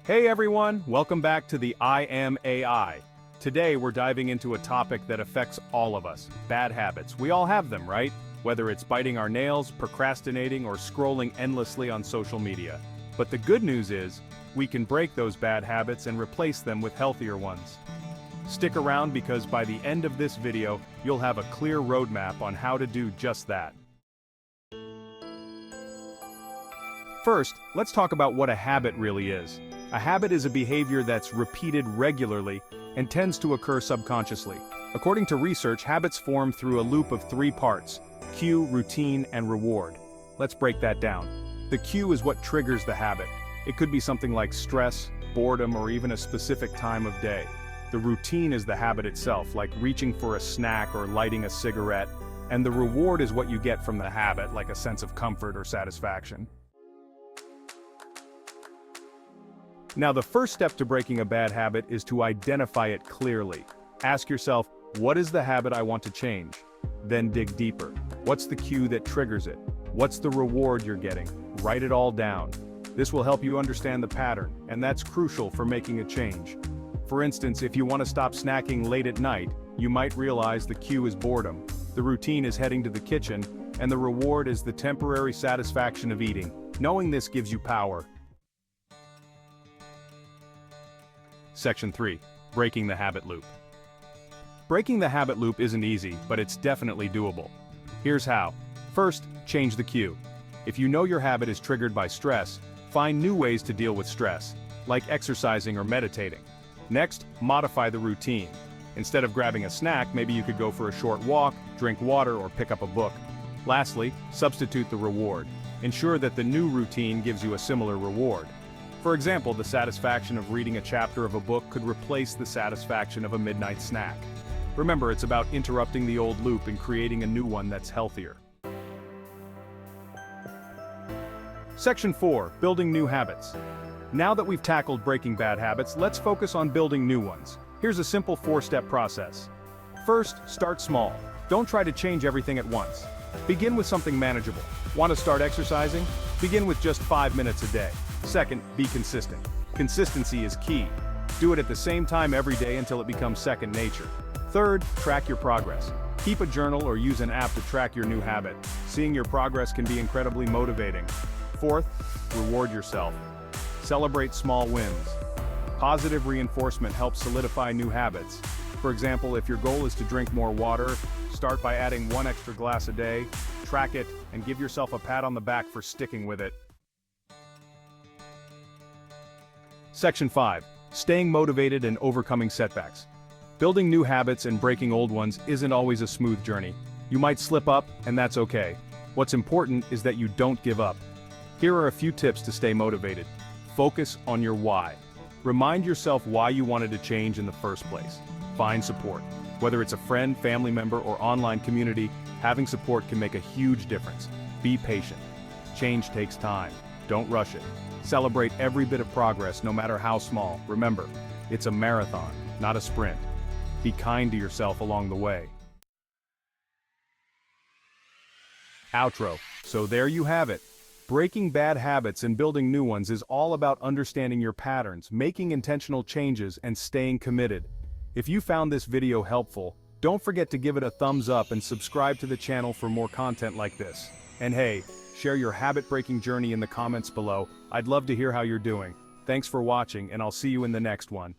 Hey everyone, welcome back to the I Am AI. Today we're diving into a topic that affects all of us, bad habits. We all have them, right? Whether it's biting our nails, procrastinating, or scrolling endlessly on social media. But the good news is, we can break those bad habits and replace them with healthier ones. Stick around because by the end of this video, you'll have a clear roadmap on how to do just that. First, let's talk about what a habit really is. A habit is a behavior that's repeated regularly and tends to occur subconsciously. According to research, habits form through a loop of three parts: cue, routine, and reward. Let's break that down. The cue is what triggers the habit. It could be something like stress, boredom, or even a specific time of day. The routine is the habit itself, like reaching for a snack or lighting a cigarette, and the reward is what you get from the habit, like a sense of comfort or satisfaction. Now, the first step to breaking a bad habit is to identify it clearly. Ask yourself, what is the habit I want to change? Then dig deeper. What's the cue that triggers it? What's the reward you're getting? Write it all down. This will help you understand the pattern, and that's crucial for making a change. For instance, if you want to stop snacking late at night, you might realize the cue is boredom, the routine is heading to the kitchen, and the reward is the temporary satisfaction of eating. Knowing this gives you power. Section 3. Breaking the habit loop. Breaking the habit loop isn't easy, but it's definitely doable. Here's how. First, change the cue. If you know your habit is triggered by stress, find new ways to deal with stress, like exercising or meditating. Next, modify the routine. Instead of grabbing a snack, maybe you could go for a short walk, drink water, or pick up a book. Lastly, substitute the reward. Ensure that the new routine gives you a similar reward. For example, the satisfaction of reading a chapter of a book could replace the satisfaction of a midnight snack. Remember, it's about interrupting the old loop and creating a new one that's healthier. Section 4. Building new habits. Now that we've tackled breaking bad habits, let's focus on building new ones. Here's a simple 4-step process. First, start small. Don't try to change everything at once. Begin with something manageable. Want to start exercising? Begin with just 5 minutes a day. Second, be consistent. Consistency is key. Do it at the same time every day until it becomes second nature. Third, track your progress. Keep a journal or use an app to track your new habit. Seeing your progress can be incredibly motivating. Fourth, reward yourself. Celebrate small wins. Positive reinforcement helps solidify new habits. For example, if your goal is to drink more water, start by adding 1 extra glass a day, track it, and give yourself a pat on the back for sticking with it. Section 5. Staying motivated and overcoming setbacks. Building new habits and breaking old ones isn't always a smooth journey. You might slip up, and that's okay. What's important is that you don't give up. Here are a few tips to stay motivated. Focus on your why. Remind yourself why you wanted to change in the first place. Find support. Whether it's a friend, family member, or online community, having support can make a huge difference. Be patient. Change takes time. Don't rush it. Celebrate every bit of progress, no matter how small. Remember, it's a marathon, not a sprint. Be kind to yourself along the way. Outro. So there you have it. Breaking bad habits and building new ones is all about understanding your patterns, making intentional changes, and staying committed. If you found this video helpful, don't forget to give it a thumbs up and subscribe to the channel for more content like this. And hey, share your habit-breaking journey in the comments below. I'd love to hear how you're doing. Thanks for watching, and I'll see you in the next one.